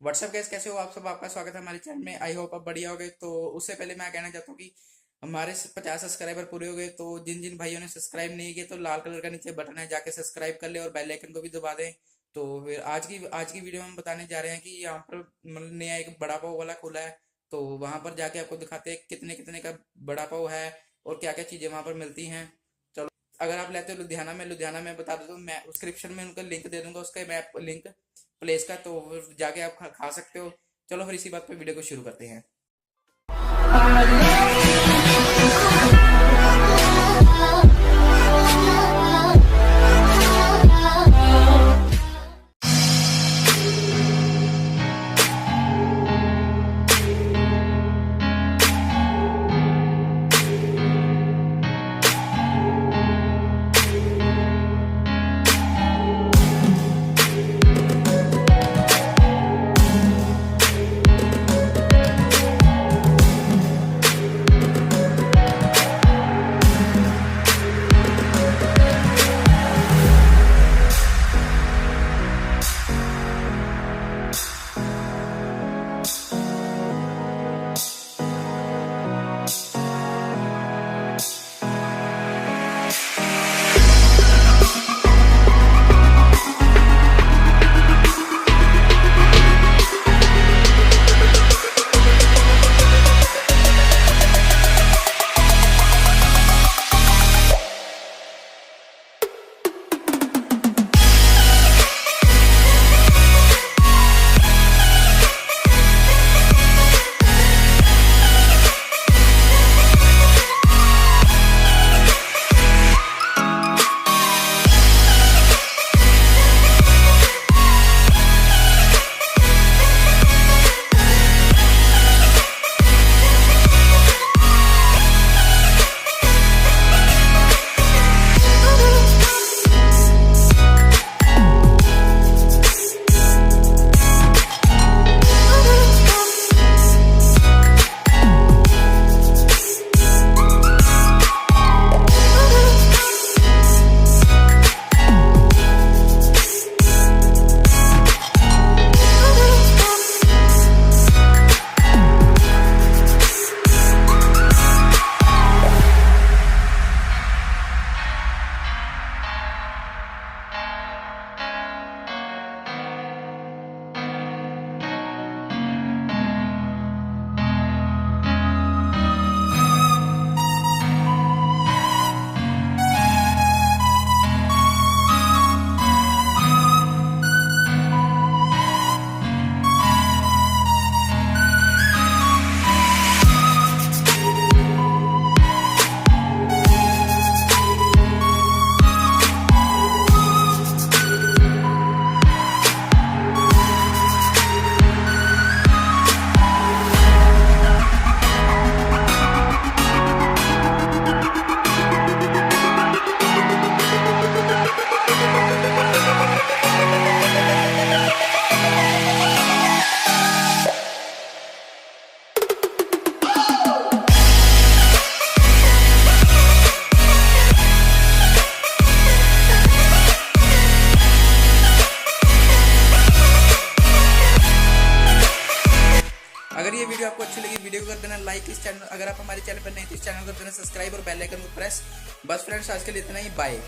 WhatsApp guys, कैसे हो आप सब। आपका स्वागत है हमारे चैनल में। आई होप आप बढ़िया हो गए। तो उससे पहले मैं कहना चाहता हूँ कि हमारे 50 सब्सक्राइबर पूरे हो गए। तो जिन जिन भाइयों ने सब्सक्राइब नहीं किए तो लाल कलर का नीचे बटन है, जाके सब्सक्राइब कर ले और बेल आइकन को भी दबा दें। तो फिर आज की वीडियो में हम बताने जा रहे हैं कि यहाँ पर मतलब नया एक बड़ा पाव वाला खुला है। तो वहां पर जाके आपको दिखाते हैं कितने कितने का बड़ा पाव है और क्या क्या चीजें वहां पर मिलती हैं। चलो, अगर आप लेते हो लुधियाना में बता दो, तो मैं डिस्क्रिप्शन में उनका लिंक दे दूंगा, उसका मैं लिंक प्लेस का, तो जाके आप खा सकते हो। चलो फिर इसी बात पे वीडियो को शुरू करते हैं। अगर ये वीडियो आपको अच्छी लगी, वीडियो को कर देना लाइक। इस चैनल अगर आप हमारे चैनल पर नहीं तो इस चैनल को कर देना सब्सक्राइब और बेल आइकन को प्रेस। बस फ्रेंड्स, आज के लिए इतना ही। बाय।